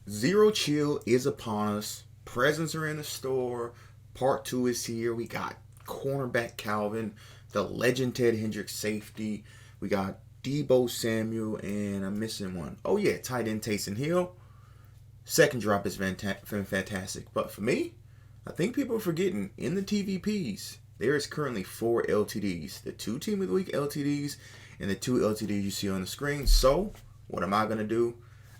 Zero Chill is upon us. Presents are in the store. Part 2 is here. We got cornerback Calvin, the legend Ted Hendricks safety. We got Debo Samuel, and I'm missing one. Oh, yeah, tight end Taysom Hill. Second drop is fantastic. But for me, I think people are forgetting in the TVPs, there is currently 4 LTDs. The 2 Team of the Week LTDs and the 2 LTDs you see on the screen. So, what am I going to do?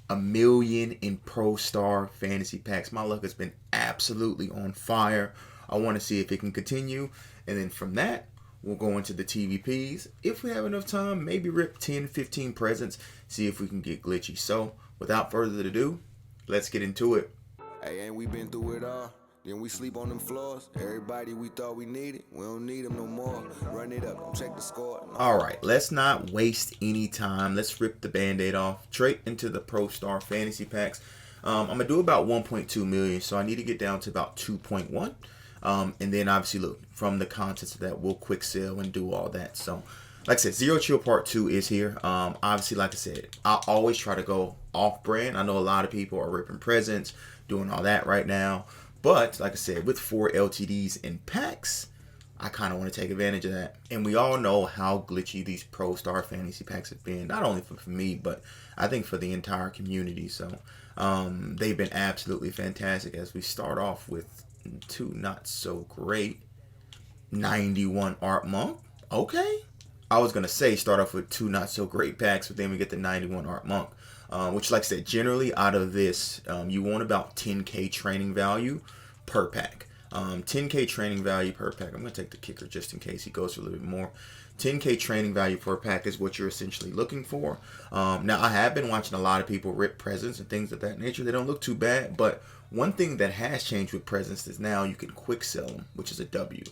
A million in Pro Star fantasy packs. My luck has been absolutely on fire. I want to see if it can continue. And then from that, we'll go into the TVPs. If we have enough time, maybe rip 10, 15 presents, see if we can get glitchy. So, without further ado, let's get into it. Hey, ain't we been through it all? Then we sleep on them floors. Everybody we thought we needed, we don't need them no more. Run it up, check the score. All right, let's not waste any time. Let's rip the Band-Aid off. Straight into the Pro Star Fantasy Packs. I'm going to do about 1.2 million, so I need to get down to about 2.1. And then obviously, look, from the contents of that, we'll quick sell and do all that. So, like I said, Zero Chill Part 2 is here. Obviously, like I said, I always try to go off-brand. I know a lot of people are ripping presents, doing all that right now. But, like I said, with 4 LTDs in packs, I kind of want to take advantage of that. And we all know how glitchy these Pro Star Fantasy Packs have been. Not only for me, but I think for the entire community. So, they've been absolutely fantastic as we start off with 2 not so great. 91 Art Monk. Okay. I was going to say start off with 2 not so great packs, but then we get the 91 Art Monk. Which, like I said, generally out of this, you want about 10K training value per pack. 10K training value per pack. I'm going to take the kicker just in case he goes for a little bit more. 10K training value per pack is what you're essentially looking for. Now, I have been watching a lot of people rip presents and things of that nature. They don't look too bad, but one thing that has changed with presents is now you can quick sell them, which is a W.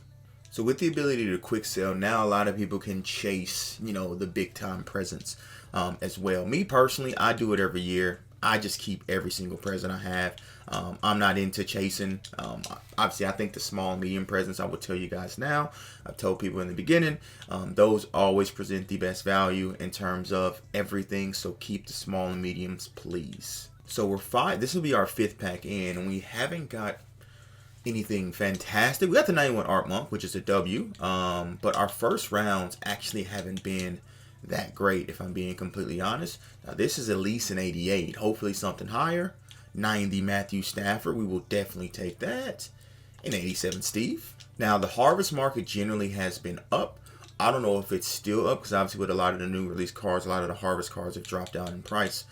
So with the ability to quick sell, now a lot of people can chase, the big time presents as well. Me personally, I do it every year. I just keep every single present I have. I'm not into chasing. Obviously, I think the small and medium presents, I will tell you guys now. I've told people in the beginning, those always present the best value in terms of everything. So keep the small and mediums, please. So we're 5. This will be our 5th pack in, and we haven't got anything fantastic. We got the 91 Art Monk, which is a W. But our first rounds actually haven't been that great, if I'm being completely honest. Now, this is at least an 88. Hopefully something higher. 90 Matthew Stafford. We will definitely take that. An 87 Steve. Now, the harvest market generally has been up. I don't know if it's still up, because obviously with a lot of the new release cards, a lot of the harvest cards have dropped down in price.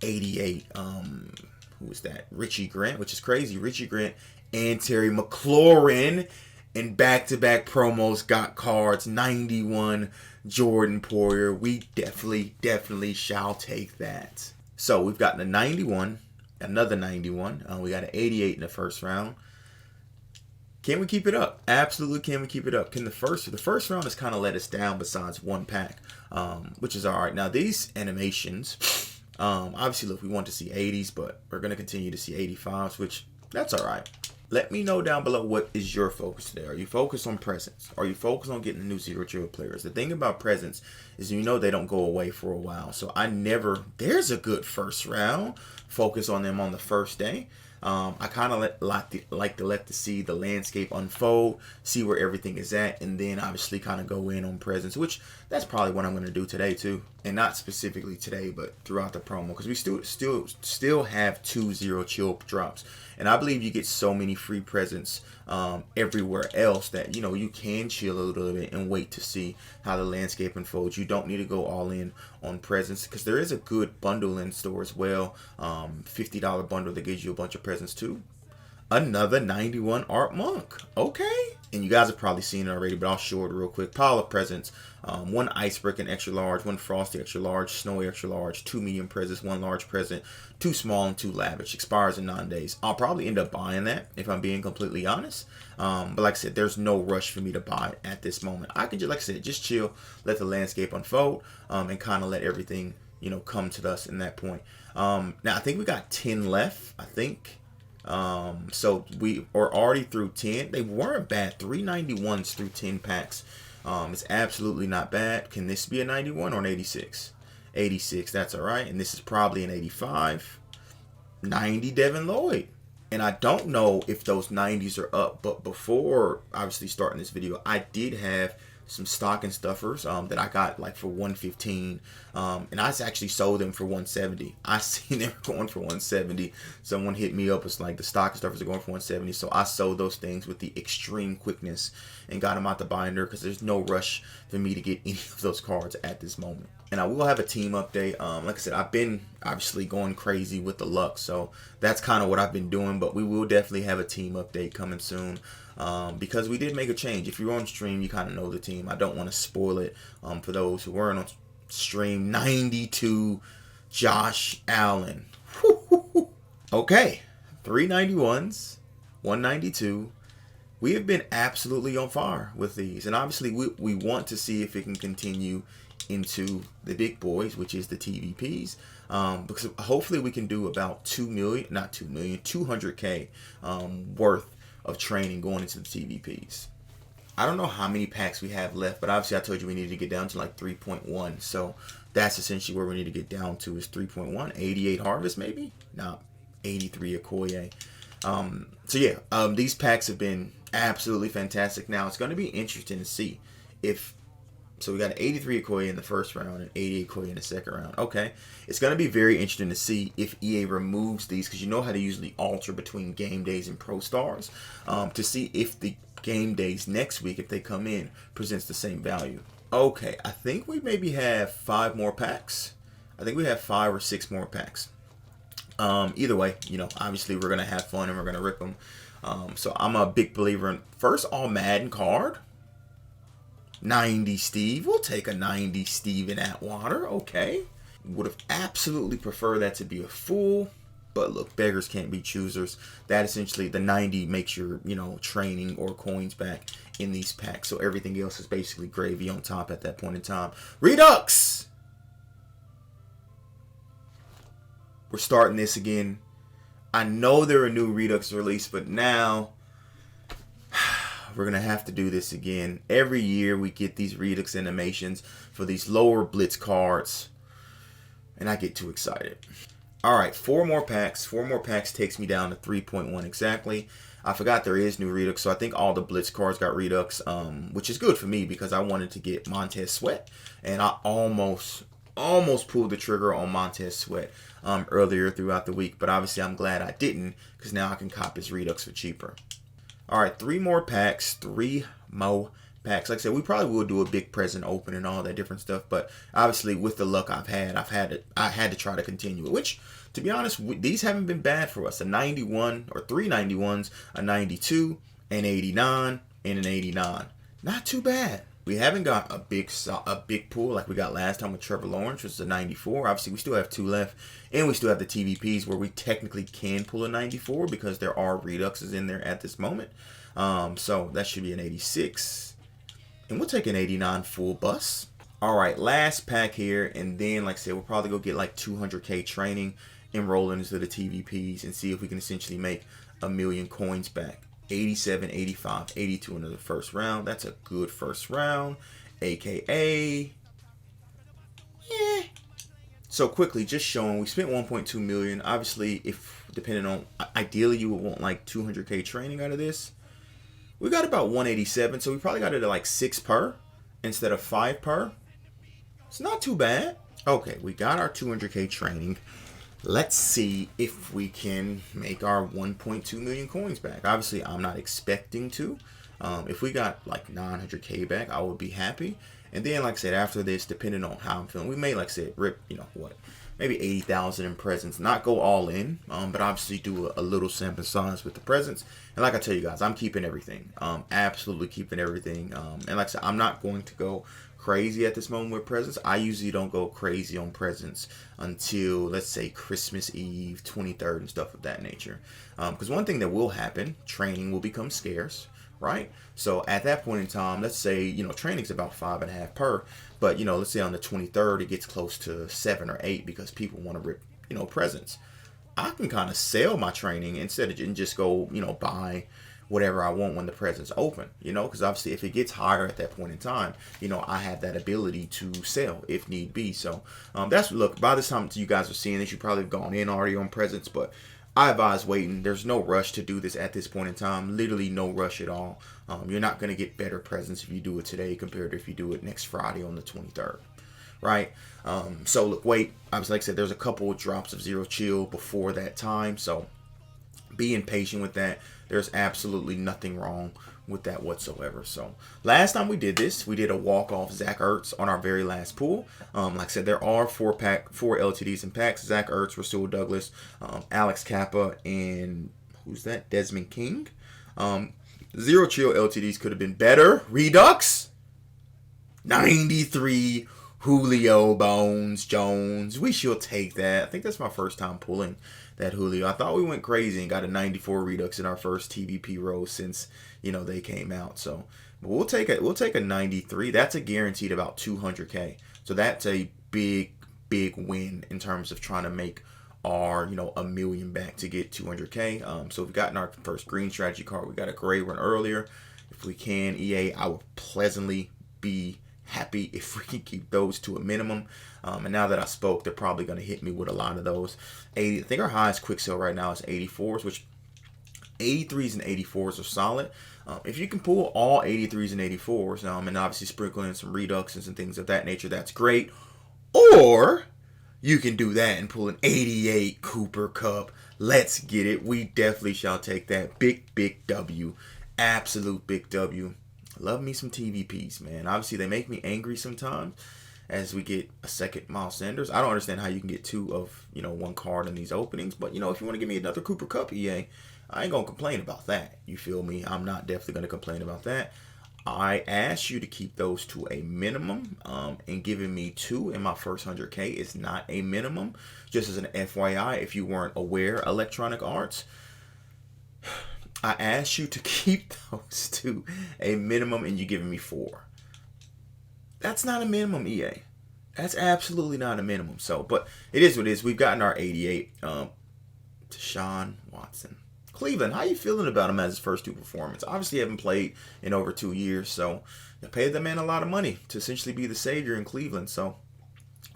88. Who was that? Richie Grant, which is crazy. Richie Grant and Terry McLaurin in back-to-back promos got cards. 91 Jordan Poyer. We definitely shall take that. So we've gotten a 91, another 91. We got an 88 in the first round. Can we keep it up? Absolutely, can we keep it up? The first round has kind of let us down besides one pack, which is all right. Now these animations, obviously, look, we want to see 80s, but we're going to continue to see 85s, which that's all right. Let me know down below, what is your focus today? Are you focused on presents? Are you focused on getting the new Zero Chill players? The thing about presents is they don't go away for a while. So there's a good first round. Focus on them on the first day. I kind of like to let the landscape unfold, see where everything is at, and then obviously kind of go in on presents, which that's probably what I'm going to do today too, and not specifically today, but throughout the promo, because we still have 2 Zero Chill drops, and I believe you get so many free presents everywhere else that you can chill a little bit and wait to see how the landscape unfolds. You don't need to go all in on presents, because there is a good bundle in store as well. $50 bundle that gives you a bunch of presents too. Another 91 Art Monk. Okay. And you guys have probably seen it already, but I'll show it real quick. Pile of presents. 1 Ice Brick extra large, 1 Frosty extra large, Snowy extra large, 2 medium presents, 1 large present, 2 small and 2 lavish. Expires in 9 days. I'll probably end up buying that if I'm being completely honest. But like I said, there's no rush for me to buy it at this moment. I can just, like I said, just chill, let the landscape unfold, and kind of let everything, come to us in that point. Now I think we got 10 left. I think. So we are already through 10. They weren't bad. 391s through 10 packs. It's absolutely not bad. Can this be a 91 or an 86? 86, that's all right. And this is probably an 85. 90 Devin Lloyd. And I don't know if those 90s are up, but before obviously starting this video, I did have some stocking stuffers that I got like for 115, and I actually sold them for 170. I seen them going for 170. Someone hit me up, it's like the stocking stuffers are going for 170, so I sold those things with the extreme quickness and got them out the binder because there's no rush for me to get any of those cards at this moment. And I will have a team update. Like I said, I've been obviously going crazy with the luck, so that's kind of what I've been doing, but we will definitely have a team update coming soon. Because we did make a change. If you're on stream, you kind of know the team. I don't want to spoil it for those who weren't on stream. 92 Josh Allen. Okay, 391s, 192. We have been absolutely on fire with these, and obviously we want to see if it can continue into the big boys, which is the TVPs, because hopefully we can do about 200K worth of training going into the TVPs. I don't know how many packs we have left, but obviously I told you we needed to get down to like 3.1. So that's essentially where we need to get down to is 3.1. 88 Harvest maybe? No, 83 Okoye. So yeah, these packs have been absolutely fantastic. Now it's going to be interesting to see if, so we got an 83 Okoye in the first round and 88 Okoye in the second round. Okay, it's going to be very interesting to see if EA removes these, because you know how to usually alter between game days and Pro Stars, to see if the game days next week, if they come in, presents the same value. Okay, I think we maybe have 5 more packs. I think we have 5 or 6 more packs. Either way, you know, obviously we're going to have fun and we're going to rip them. So I'm a big believer in, first all Madden card. 90 Steve. We'll take a 90 Steve in Atwater. Okay. Would have absolutely preferred that to be a full. But look, beggars can't be choosers. That essentially, the 90 makes your, you know, training or coins back in these packs. So everything else is basically gravy on top at that point in time. Redux! We're starting this again. I know there are new Redux release, but now we're going to have to do this again. Every year we get these Redux animations for these lower blitz cards, and I get too excited. All right, 4 more packs. 4 more packs takes me down to 3.1 exactly. I forgot there is new Redux, so I think all the blitz cards got Redux, which is good for me because I wanted to get Montez Sweat, and I almost pulled the trigger on Montez Sweat earlier throughout the week, but obviously I'm glad I didn't, because now I can cop his Redux for cheaper. All right, 3 more packs. 3 more packs. Like I said, we probably will do a big present open and all that different stuff, but obviously with the luck I had to try to continue it, which, to be honest, these haven't been bad for us. A 91 or 3 91s, a 92, an 89, and an 89. Not too bad. We haven't got a big pool like we got last time with Trevor Lawrence, which is a 94. Obviously, we still have 2 left, and we still have the TVPs where we technically can pull a 94 because there are Reduxes in there at this moment. So that should be an 86, and we'll take an 89 full bus. All right, last pack here, and then, like I said, we'll probably go get like 200K training, enroll into the TVPs, and see if we can essentially make 1,000,000 coins back. 87, 85, 82 into the first round. That's a good first round, aka yeah. So quickly, just showing we spent 1.2 million. Obviously, if depending on, ideally you would want like 200K training out of this. We got about 187, so we probably got it at like 6 per instead of 5 per. It's not too bad. Okay, we got our 200K training. Let's see if we can make our 1.2 million coins back. Obviously, I'm not expecting to. If we got like 900K back, I would be happy. And then, like I said, after this, depending on how I'm feeling, we may, like I said, rip, you know, what, maybe 80,000 in presents. Not go all in, but obviously do a little sample size with the presents. And like I tell you guys, I'm keeping everything. Absolutely keeping everything. And like I said, I'm not going to go crazy at this moment with presents. I usually don't go crazy on presents until, let's say, Christmas Eve, 23rd, and stuff of that nature. Because one thing that will happen, training will become scarce, right? So at that point in time, let's say, you know, training's about 5.5 per, but, you know, let's say on the 23rd, it gets close to 7 or 8 because people want to rip, you know, presents. I can kind of sell my training instead of just go, you know, buy whatever I want when the present's open, you know, because obviously if it gets higher at that point in time, you know, I have that ability to sell if need be. So that's, look, by the time you guys are seeing this, you probably have gone in already on presents, but I advise waiting. There's no rush to do this at this point in time. Literally no rush at all. You're not going to get better presents if you do it today compared to if you do it next Friday on the 23rd. Right? So look, wait. Like I said, there's a couple of drops of Zero Chill before that time. So be impatient with that. There's absolutely nothing wrong with that whatsoever. So last time we did this, we did a walk-off Zach Ertz on our very last pool. Like I said, there are four LTDs in packs. Zach Ertz, Rasul Douglas, Alex Kappa, and who's that? Desmond King. Zero Chill LTDs could have been better. Redux 93 Julio Bones Jones. We shall take that. I think that's my first time pulling that Julio. I thought we went crazy and got a 94 Redux in our first TVP row since, you know, they came out. So but we'll take a 93. That's a guaranteed about 200K. So that's a big win in terms of trying to make our, you know, $1 million back to get 200K. So we've gotten our first green strategy card. We got a gray one earlier. If we can, EA, I would pleasantly be happy if we can keep those to a minimum. And now that I spoke, they're probably going to hit me with a lot of those. I think our highest quick sale right now is 84s, which 83s and 84s are solid. If you can pull all 83s and 84s, and obviously sprinkle in some reductions and things of that nature, that's great. Or you can do that and pull an 88 Cooper Cup. Let's get it. We definitely shall take that. Big W. Absolute big W. Love me some TVPs, man. Obviously, they make me angry sometimes as we get a second Miles Sanders. I don't understand how you can get two of, you know, one card in these openings. But, you know, if you want to give me another Cooper Cup, EA, I ain't going to complain about that. You feel me? I'm not definitely going to complain about that. I asked you to keep those to a minimum. And giving me two in my first 100K is not a minimum. Just as an FYI, if you weren't aware, Electronic Arts, I asked you to keep those to a minimum and you're giving me 4. That's not a minimum, EA. That's absolutely not a minimum. So, but it is what it is. We've gotten our 88. Deshaun Watson. Cleveland, how you feeling about him as his first 2 performance? Obviously, haven't played in over 2 years, so you paid the man a lot of money to essentially be the savior in Cleveland. So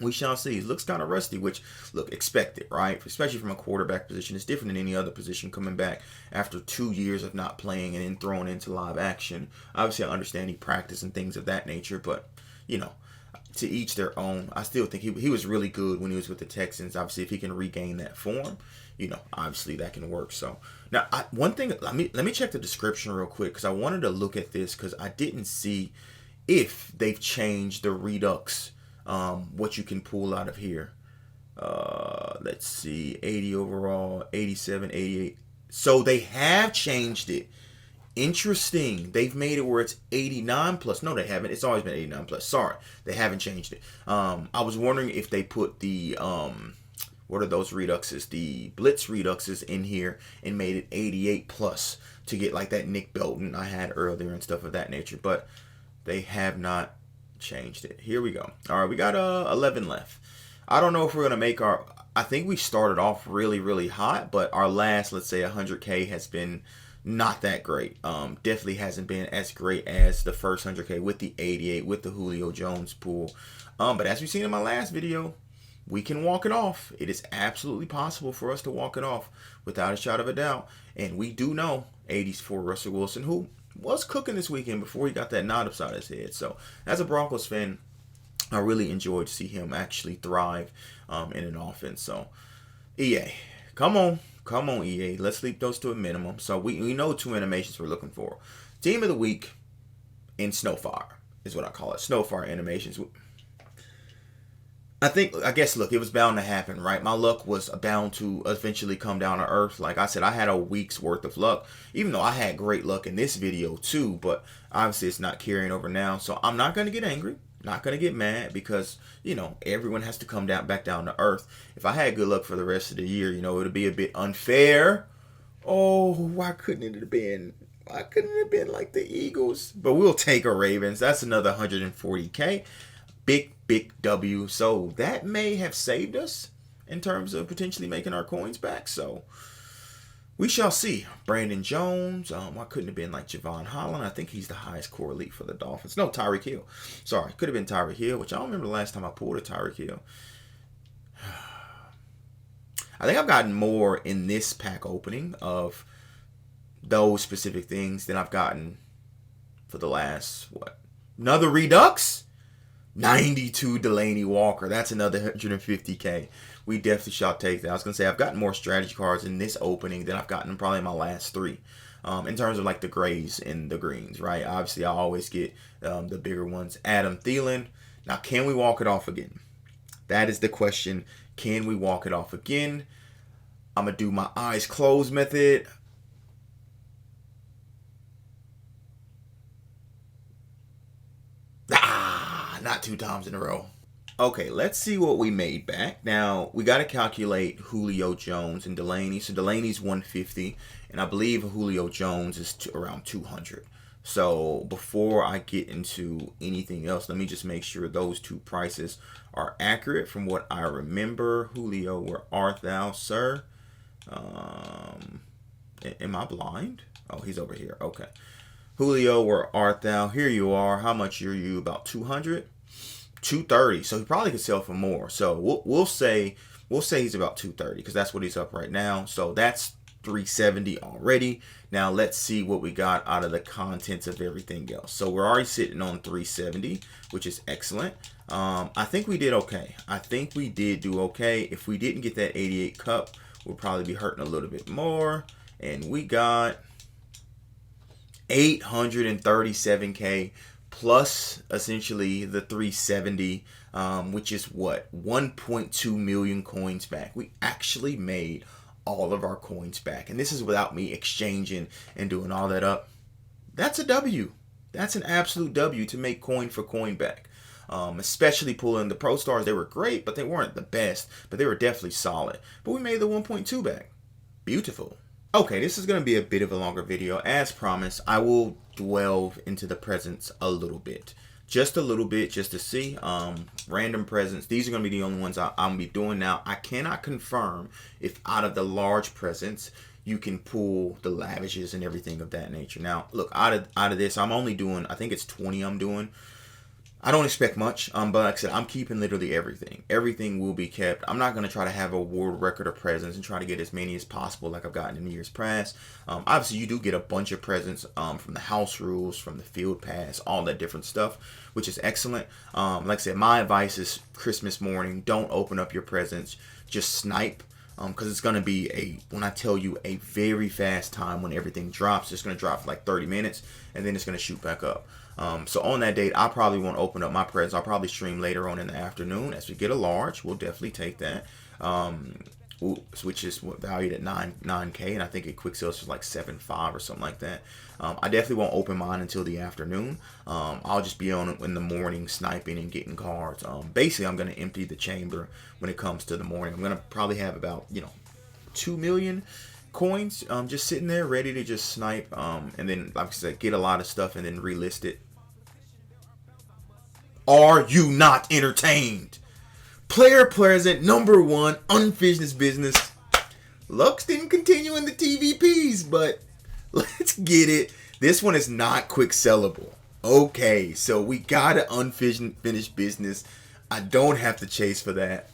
we shall see. He looks kind of rusty, which, look, expected, right? Especially from a quarterback position. It's different than any other position coming back after 2 years of not playing and then thrown into live action. Obviously, I understand he practiced and things of that nature, but, you know, to each their own. I still think he was really good when he was with the Texans. Obviously, if he can regain that form, you know, obviously that can work. So, now, one thing, let me check the description real quick because I wanted to look at this because I didn't see if they've changed the Redux, what you can pull out of here. Let's see, 80 overall, 87, 88. So they have changed it. Interesting. They've made it where it's 89 plus. No, they haven't. It's always been 89 plus. Sorry, they haven't changed it. I was wondering if they put the what are those reduxes? The Blitz reduxes in here and made it 88 plus to get like that Nick Belton I had earlier and stuff of that nature. But they have not changed it. Here we go. All right, we got 11 left. I don't know if we're gonna make our. I think we started off really hot, but our last, let's say, 100K has been not that great. Definitely hasn't been as great as the first 100K with the 88 with the Julio Jones pool. But as we've seen in my last video, we can walk it off. It is absolutely possible for us to walk it off without a shot of a doubt. And we do know 80s for Russell Wilson, who was cooking this weekend before he got that knot upside his head. So as a Broncos fan, I really enjoyed to see him actually thrive in an offense. So EA, come on, EA. Let's leap those to a minimum. So we know 2 animations we're looking for. Team of the week in Snowfire is what I call it. Snowfire animations. I guess, look, it was bound to happen, right? My luck was bound to eventually come down to earth. Like I said, I had a week's worth of luck, even though I had great luck in this video too, but obviously it's not carrying over now. So I'm not going to get angry, not going to get mad because, you know, everyone has to come back down to earth. If I had good luck for the rest of the year, you know, it would be a bit unfair. Oh, why couldn't it have been like the Eagles? But we'll take a Ravens. That's another 140K. Big W. So that may have saved us in terms of potentially making our coins back. So we shall see. Brandon Jones. Why couldn't it have been like Javon Holland? I think he's the highest core elite for the Dolphins. No, Tyreek Hill. Sorry, could have been Tyreek Hill, which I don't remember the last time I pulled a Tyreek Hill. I think I've gotten more in this pack opening of those specific things than I've gotten for the last, what? Another Redux? 92 Delaney Walker. That's another 150K. We definitely shall take that. I was going to say, I've gotten more strategy cards in this opening than I've gotten in probably my last 3. In terms of like the grays and the greens, right? Obviously, I always get the bigger ones. Adam Thielen. Now, can we walk it off again? That is the question. Can we walk it off again? I'm going to do my eyes closed method. Not 2 times in a row. Okay, let's see what we made back. Now, we got to calculate Julio Jones and Delaney. So, Delaney's 150, and I believe Julio Jones is around 200. So, before I get into anything else, let me just make sure those 2 prices are accurate from what I remember. Julio, where art thou, sir? Am I blind? Oh, he's over here. Okay. Julio, where art thou? Here you are. How much are you? About 200? 230. So he probably could sell for more. So we'll say he's about 230 because that's what he's up right now. So that's 370 already. Now let's see what we got out of the contents of everything else. So we're already sitting on 370, which is excellent. I think we did okay. I think we did do okay. If we didn't get that 88 cup, we'll probably be hurting a little bit more. And we got 837K plus essentially the 370, which is what, 1.2 million coins back. We actually made all of our coins back, and this is without me exchanging and doing all that up. That's a W. That's an absolute W to make coin for coin back. Especially pulling the Pro Stars. They were great, but they weren't the best, but they were definitely solid. But we made the 1.2 back. Beautiful. Okay, this is going to be a bit of a longer video. As promised, I will delve into the presents a little bit. Just a little bit, just to see. Random presents. These are going to be the only ones I'm going to be doing now. I cannot confirm if out of the large presents, you can pull the lavishes and everything of that nature. Now, look, out of this, I'm only doing, I think it's 20 I'm doing. I don't expect much, but like I said, I'm keeping literally everything. Everything will be kept. I'm not going to try to have a world record of presents and try to get as many as possible like I've gotten in years past. Obviously, you do get a bunch of presents from the house rules, from the field pass, all that different stuff, which is excellent. Like I said, my advice is Christmas morning, don't open up your presents. Just snipe. Because it's going to be when I tell you, a very fast time when everything drops. It's going to drop for like 30 minutes, and then it's going to shoot back up. So on that date, I probably won't open up my presents. I'll probably stream later on in the afternoon. As we get a large, we'll definitely take that. Which is valued at 9K, and I think it quick sales is like 7.5 or something like that. I definitely won't open mine until the afternoon. I'll just be on it in the morning, sniping and getting cards. Basically, I'm going to empty the chamber when it comes to the morning. I'm going to probably have about 2 million coins just sitting there ready to just snipe, and then like I said, get a lot of stuff and then relist it. Are you not entertained? Player present number 1, unfinished business. Lux didn't continue in the TVPs, but let's get it. This one is not quick sellable. Okay, so we got an unfinished business. I don't have to chase for that.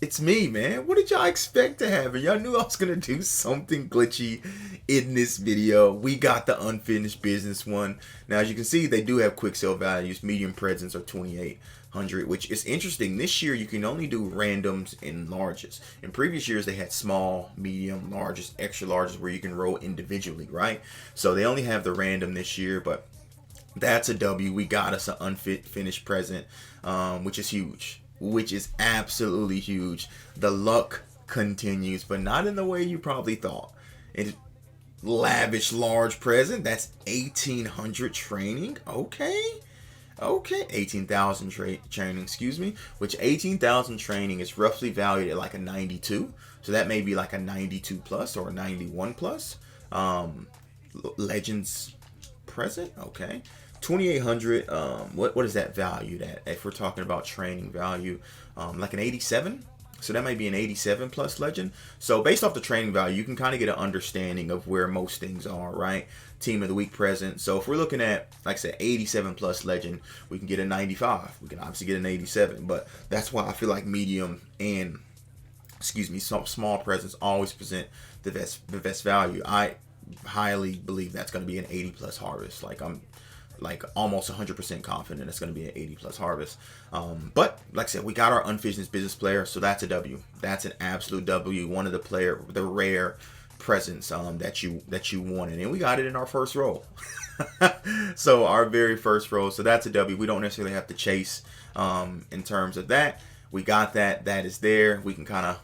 It's me, man. What did y'all expect to happen? Y'all knew I was going to do something glitchy in this video. We got the unfinished business one. Now, as you can see, they do have quick sale values. Medium presents are 2,800, which is interesting. This year, you can only do randoms and larges. In previous years, they had small, medium, largest, extra larges where you can roll individually, right? So they only have the random this year, but that's a W. We got us an unfinished present, which is huge. Which is absolutely huge. The luck continues, but not in the way you probably thought. It's lavish large present. That's 1,800 training. Okay. 18,000 training, excuse me. Which 18,000 training is roughly valued at like a 92. So that may be like a 92 plus or a 91 plus. Legends present. Okay. 2,800. What is that valued at? If we're talking about training value, like an 87. So that might be an 87 plus legend. So based off the training value, you can kind of get an understanding of where most things are, right? Team of the week present. So if we're looking at, like I said, 87 plus legend, we can get a 95. We can obviously get an 87, but that's why I feel like medium and excuse me, some small presents always present the best value. I highly believe that's going to be an 80 plus harvest. Like I'm like almost 100% confident it's going to be an 80 plus harvest. But like I said, we got our unfinished business player, so that's a W. That's an absolute W. One of the rare presents that you wanted, and we got it in our first roll. So our very first roll, so that's a W. We don't necessarily have to chase in terms of that. We got that. That is there. We can kind of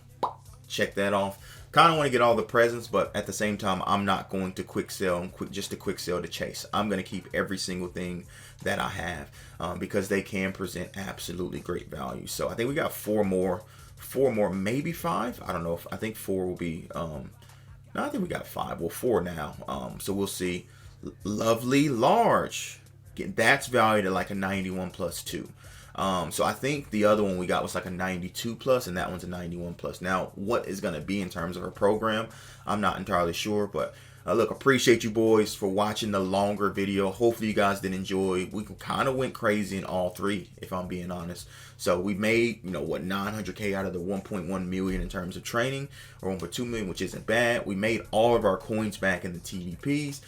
check that off. Kind of want to get all the presents, but at the same time, I'm not going to quick sell just a quick sell to chase. I'm going to keep every single thing that I have because they can present absolutely great value. So I think we got four more, maybe five. I don't know. I think four will be. No, I think we got five. Well, four now. So we'll see. Lovely large. That's valued at like a 91 plus 2. So I think the other one we got was like a 92 plus, and that one's a 91 plus. Now, what is going to be in terms of a program, I'm not entirely sure, but look, appreciate you boys for watching the longer video. Hopefully you guys did enjoy. We kind of went crazy in all three, if I'm being honest. So we made, 900K out of the 1.1 million in terms of training, or 1.2 million, which isn't bad. We made all of our coins back in the TDPs,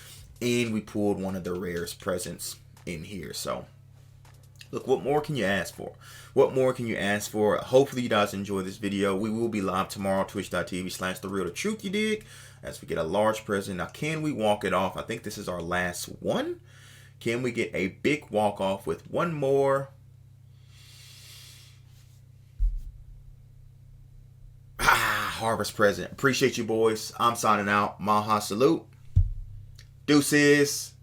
and we pulled one of the rarest presents in here. So look, what more can you ask for? What more can you ask for? Hopefully you guys enjoy this video. We will be live tomorrow, twitch.tv/therealdatruthyadig, as we get a large present. Now, can we walk it off? I think this is our last one. Can we get a big walk off with one more? Harvest present. Appreciate you boys. I'm signing out. Maha salute. Deuces.